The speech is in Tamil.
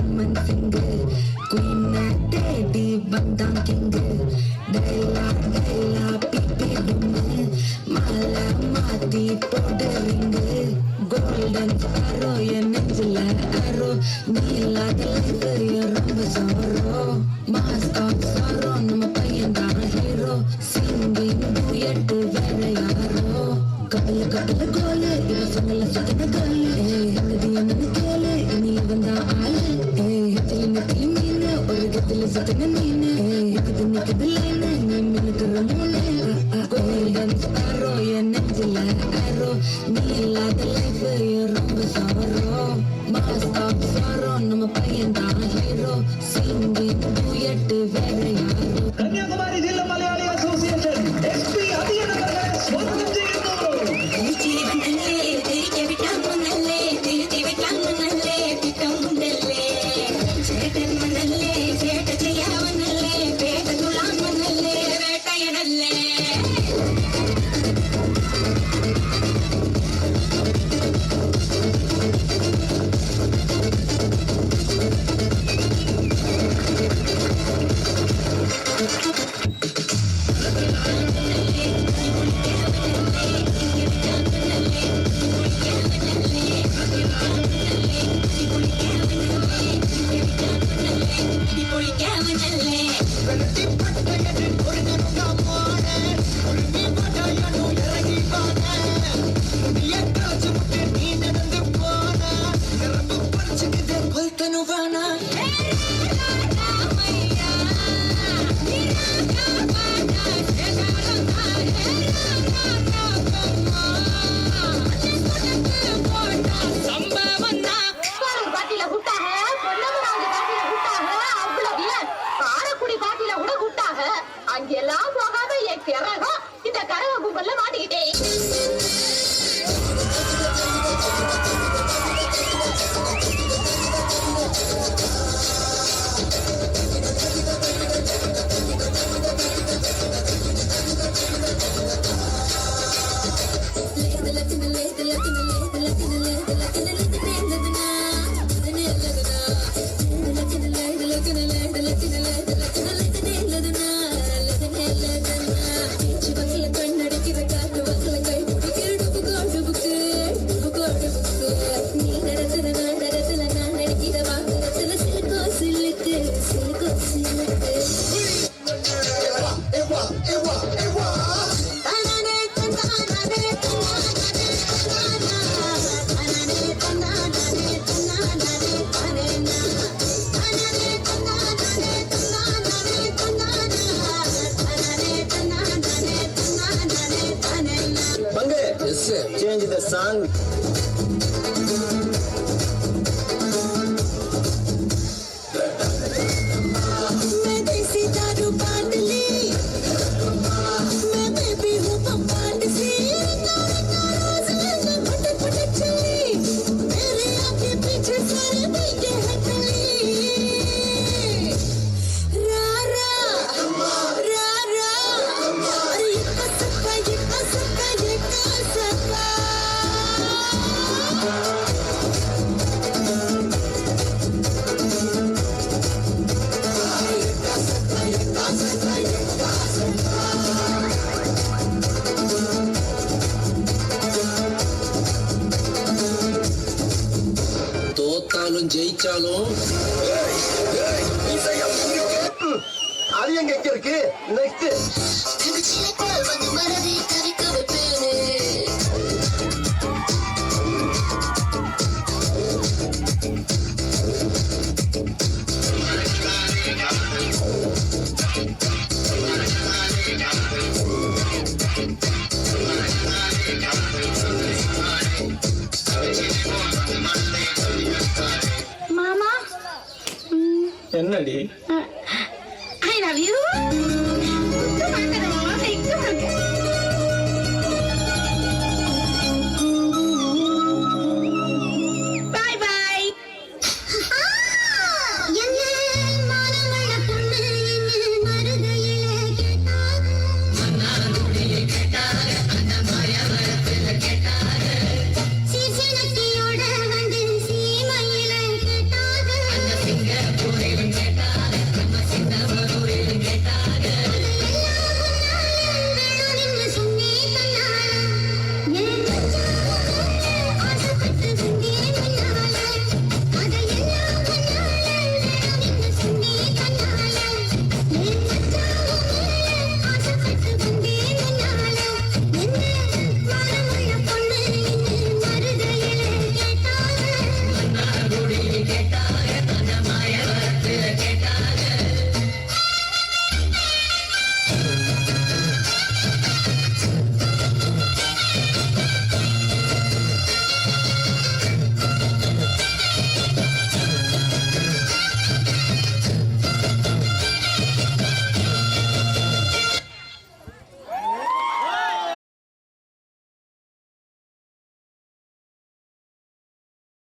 அம்மன் சிங்கு குயின தேடி வந்தான் கிங்கு டைலா டைலா பிபி டும்மு மாலை மாத்தி போடுறீங்க கோல்டன் ஸ்பாரோ என் நெஞ்சில அரோ நீ இல்லாத லைஃப் ரொம்ப சாரோ மாஸ் ஆஃப் சாரோ நம்ம பையன் தான் ஹீரோ சிங்கிங் டூயட் வேற யாரோ கப்பல கப்பல கோலு இவ சொன்னல சுத்தன கோலு எழுதி என்னன்னு கேளு இனி இவன் தான் ஆளு ஹெச்சில நெத்தி மீனு ஒரு கத்தில சுத்தன மீனு இருக்குது நிக்குது லைனு நீ மினுக்குற மூணு கோல்டன் ஸ்பாரோ என் நெஞ்சில அரோ நீ இல்லாத லைஃப் ரொம்ப சாரோ மாஸ் ஆஃப் சாரோ நம்ம பையன் தான் ஹீரோ சிங்கிங் டூயட் வேற யாரோ கன்னியாகுமரி ஜில்லா மலையாளி அசோசியேஷன் எஸ்பி அதியன் அவர்களை ஸ்வாகதம் ചെയ്യുന്നു. அங்கெல்லாம் போகாம என் கிரகம் இந்த கரக கும்பல்ல மாட்டிக்கிட்டேன். Change the song. தோத்தாலும் ஜெயிச்சாலும் அது எங்க இருக்கு நெக்ஸ்ட் மாமா என்னடி I love you.